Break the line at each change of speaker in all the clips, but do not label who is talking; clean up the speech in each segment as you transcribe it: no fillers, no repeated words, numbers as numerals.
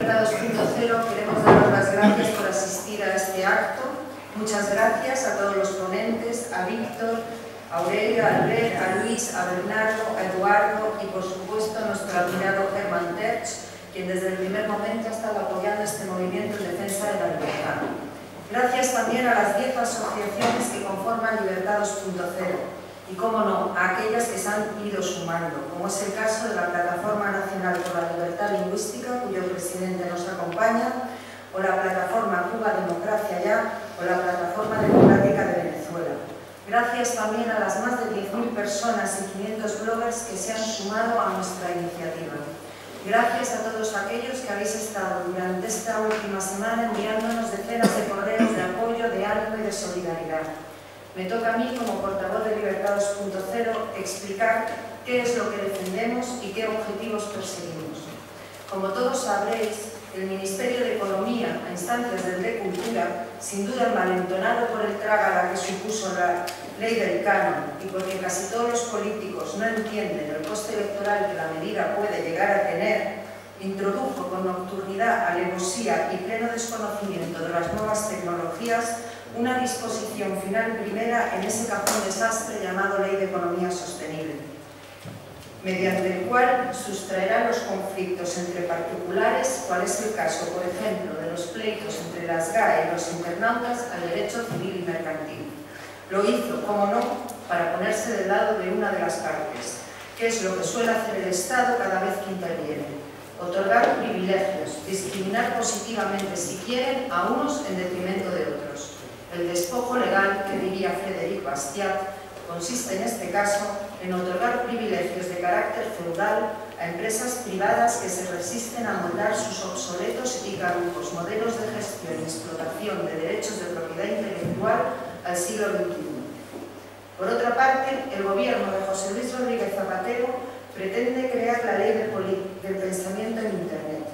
2.0 queremos daros las gracias por asistir a este acto. Muchas gracias a todos los ponentes, a Víctor, a Aurelio, a Albert, a Luis, a Bernardo, a Eduardo y por supuesto a nuestro admirado Hermann Tertsch, quien desde el primer momento ha estado apoyando este movimiento en defensa de la libertad. Gracias también a las 10 asociaciones que conforman Libertad 2.0 y, cómo no, a aquellas que se han ido sumando, como es el caso de la Plataforma Nacional por la Libertad Lingüística, cuyo presidente nos acompaña, o la Plataforma Cuba Democracia Ya, o la Plataforma Democrática de Venezuela. Gracias también a las más de 10.000 personas y 500 bloggers que se han sumado a nuestra iniciativa. Gracias a todos aquellos que habéis estado durante esta última semana enviándonos decenas de correos de apoyo, de ánimo y de solidaridad. Me toca a mí, como portavoz de Libertad 2.0, explicar qué es lo que defendemos y qué objetivos perseguimos. Como todos sabréis, el Ministerio de Economía, a instancias del de Cultura, sin duda envalentonado por el trágala que supuso la ley del canon y porque casi todos los políticos no entienden el coste electoral que la medida puede llegar a tener, introdujo con nocturnidad, alevosía y pleno desconocimiento de las nuevas tecnologías una disposición final primera en ese cajón desastre llamado Ley de Economía Sostenible, mediante el cual sustraerá los conflictos entre particulares, cual es el caso, por ejemplo, de los pleitos entre las GAE y los internautas, al derecho civil y mercantil. Lo hizo, como no, para ponerse del lado de una de las partes, que es lo que suele hacer el Estado cada vez que interviene: otorgar privilegios, discriminar positivamente, si quieren, a unos en detrimento de otros. El despojo legal, que diría Frédéric Bastiat, consiste en este caso en otorgar privilegios de carácter feudal a empresas privadas que se resisten a moldar sus obsoletos y caducos modelos de gestión y explotación de derechos de propiedad intelectual al siglo XXI. Por otra parte, el gobierno de José Luis Rodríguez Zapatero pretende crear la ley del pensamiento en Internet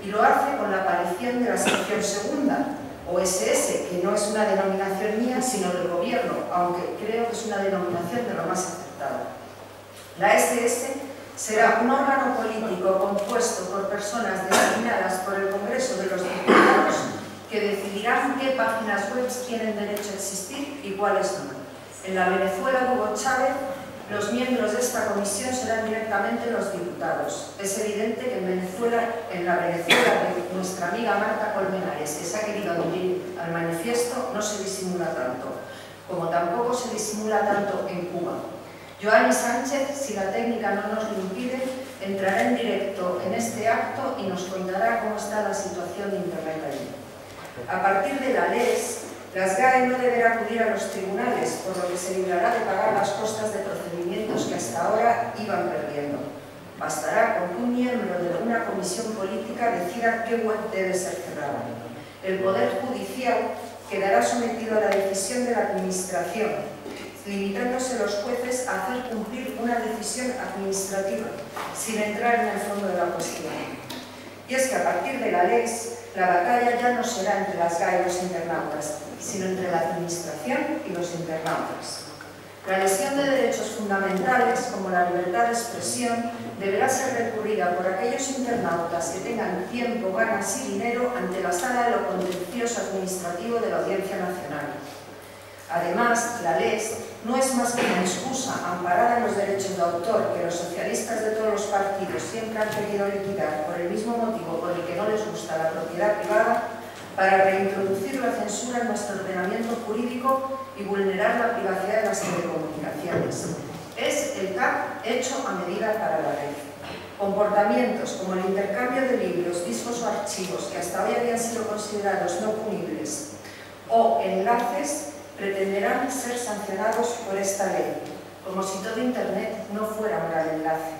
y lo hace con la aparición de la sección segunda, o SS, que no es una denominación mía, sino del gobierno, aunque creo que es una denominación de lo más aceptada. La SS será un órgano político compuesto por personas designadas por el Congreso de los Diputados que decidirán qué páginas web tienen derecho a existir y cuáles no. En la Venezuela de Hugo Chávez, los miembros de esta comisión serán directamente los diputados. Es evidente que en la Venezuela de nuestra amiga Marta Colmenares, que se ha querido adherir al manifiesto, no se disimula tanto, como tampoco se disimula tanto en Cuba. Joanny Sánchez, si la técnica no nos lo impide, entrará en directo en este acto y nos contará cómo está la situación de Internet allí. A partir de la LES, las GAE no deberán acudir a los tribunales, por lo que se librará de pagar las costas de procedimientos que hasta ahora iban perdiendo. Bastará con que un miembro de una comisión política decida qué web debe ser cerrada. El Poder Judicial quedará sometido a la decisión de la Administración, limitándose los jueces a hacer cumplir una decisión administrativa, sin entrar en el fondo de la cuestión. Y es que a partir de la LES, la batalla ya no será entre las GAE y los internautas, sino entre la Administración y los internautas. La lesión de derechos fundamentales, como la libertad de expresión, deberá ser recurrida por aquellos internautas que tengan tiempo, ganas y dinero ante la Sala de lo Contencioso Administrativo de la Audiencia Nacional. Además, la LES no es más que una excusa amparada en los derechos de autor que los socialistas de todos los partidos siempre han querido liquidar por el mismo motivo por el que no les gusta la propiedad privada, para reintroducir la censura en nuestro ordenamiento jurídico y vulnerar la privacidad de las telecomunicaciones. Es el CAP hecho a medida para la red. Comportamientos como el intercambio de libros, discos o archivos que hasta hoy habían sido considerados no punibles o enlaces pretenderán ser sancionados por esta ley, como si todo Internet no fuera un gran enlace.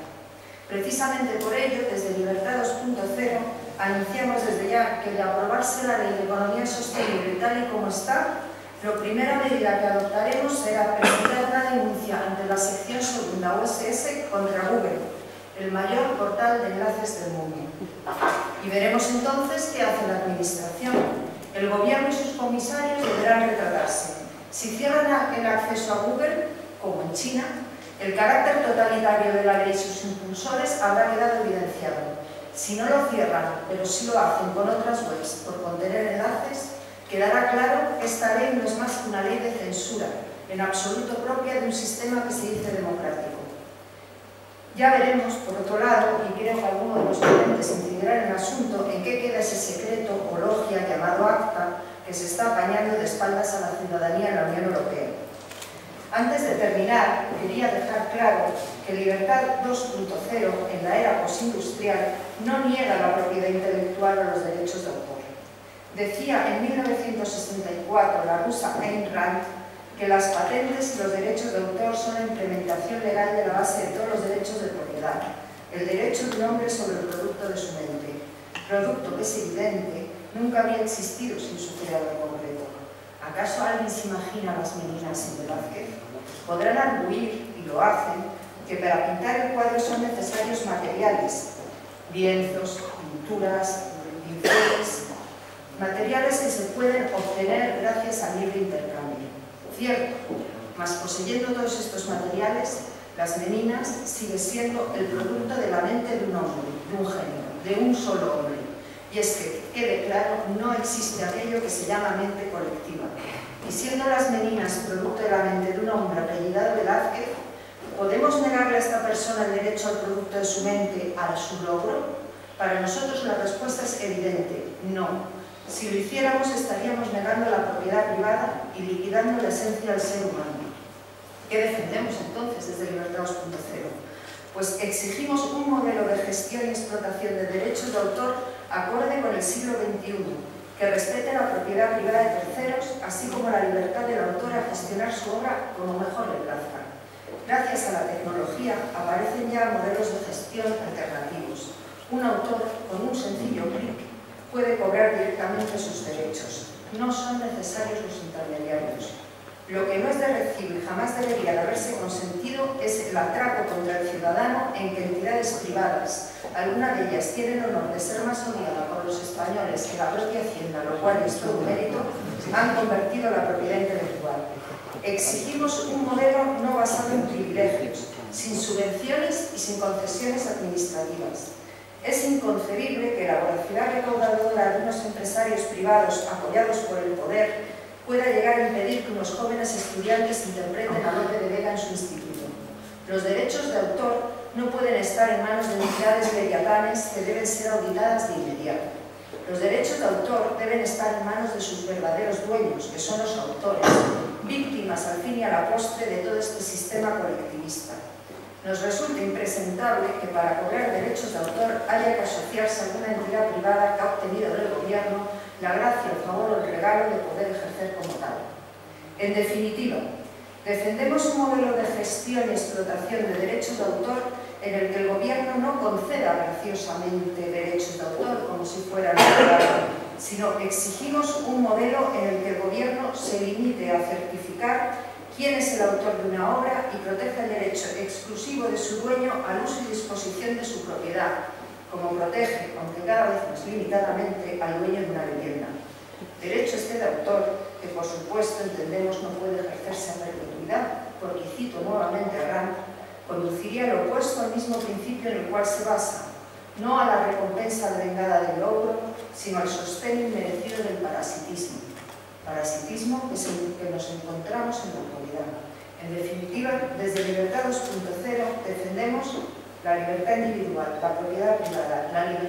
Precisamente por ello, desde Libertad 2.0, anunciamos desde ya que de aprobarse la Ley de Economía Sostenible tal y como está, la primera medida que adoptaremos será presentar una denuncia ante la sección segunda OSS contra Google, el mayor portal de enlaces del mundo. Y veremos entonces qué hace la Administración. El Gobierno y sus comisarios deberán retratarse. Si cierran el acceso a Google, como en China, el carácter totalitario de la ley y sus impulsores habrá quedado evidenciado. Si no lo cierran, pero sí lo hacen con otras webs por contener enlaces, quedará claro que esta ley no es más que una ley de censura, en absoluto propia de un sistema que se dice democrático. Ya veremos, por otro lado, y creo que alguno de los ponentes incidirá en el asunto, en qué queda ese secreto o logia llamado acta que se está apañando de espaldas a la ciudadanía en la Unión Europea. Antes de terminar, quería dejar claro que Libertad 2.0 en la era postindustrial no niega la propiedad intelectual o los derechos de autor. Decía en 1964 la rusa Ayn Rand que las patentes y los derechos de autor son la implementación legal de la base de todos los derechos de propiedad, el derecho de un hombre sobre el producto de su mente, producto que es evidente nunca había existido sin su creador concreto. ¿Acaso alguien se imagina a las meninas en Velázquez? Podrán arguir, y lo hacen, que para pintar el cuadro son necesarios materiales, lienzos, pinturas, pinceles, materiales que se pueden obtener gracias al libre intercambio. Cierto, mas poseyendo todos estos materiales, las meninas sigue siendo el producto de la mente de un hombre, de un genio, de un solo hombre. Y es que, quede claro, no existe aquello que se llama mente colectiva. Y siendo las meninas producto de la mente de un hombre apellidado Velázquez, ¿podemos negarle a esta persona el derecho al producto de su mente, a su logro? Para nosotros la respuesta es evidente, no. Si lo hiciéramos estaríamos negando la propiedad privada y liquidando la esencia del ser humano. ¿Qué defendemos entonces desde Libertad 2.0? Pues exigimos un modelo de gestión y explotación de derechos de autor acorde con el siglo XXI, que respete la propiedad privada de terceros, así como la libertad del autor a gestionar su obra como mejor le plazca. Gracias a la tecnología aparecen ya modelos de gestión alternativos. Un autor, con un sencillo clic, puede cobrar directamente sus derechos. No son necesarios los intermediarios. Lo que no es de recibo y jamás debería de haberse consentido es el atraco contra el ciudadano en que entidades privadas, algunas de ellas tienen el honor de ser más odiadas por los españoles que la propia Hacienda, lo cual es todo un mérito, han convertido la propiedad intelectual. Exigimos un modelo no basado en privilegios, sin subvenciones y sin concesiones administrativas. Es inconcebible que la voracidad recaudadora de unos empresarios privados apoyados por el poder pueda llegar a impedir que unos jóvenes estudiantes interpreten a Lope de Vega en su instituto. Los derechos de autor no pueden estar en manos de entidades leviatanes que deben ser auditadas de inmediato. Los derechos de autor deben estar en manos de sus verdaderos dueños, que son los autores, víctimas al fin y a la postre de todo este sistema colectivista. Nos resulta impresentable que para cobrar derechos de autor haya que asociarse a alguna entidad privada que ha obtenido del gobierno la gracia, el favor o el regalo de poder ejercer como tal. En definitiva, defendemos un modelo de gestión y explotación de derechos de autor en el que el gobierno no conceda graciosamente derechos de autor como si fueran regalo, sino exigimos un modelo en el que el gobierno se limite a certificar quién es el autor de una obra y proteja el derecho exclusivo de su dueño al uso y disposición de su propiedad, como protege, aunque cada vez más limitadamente, al dueño de una vivienda. Derecho este de autor, que por supuesto entendemos no puede ejercerse a perpetuidad, porque, cito nuevamente a Rand, conduciría lo opuesto al mismo principio en el cual se basa, no a la recompensa devengada del logro, sino al sostén inmerecido del parasitismo. Parasitismo que es el que nos encontramos en la actualidad. En definitiva, desde Libertad 2.0 defendemos la libertad individual, la propiedad privada, la libertad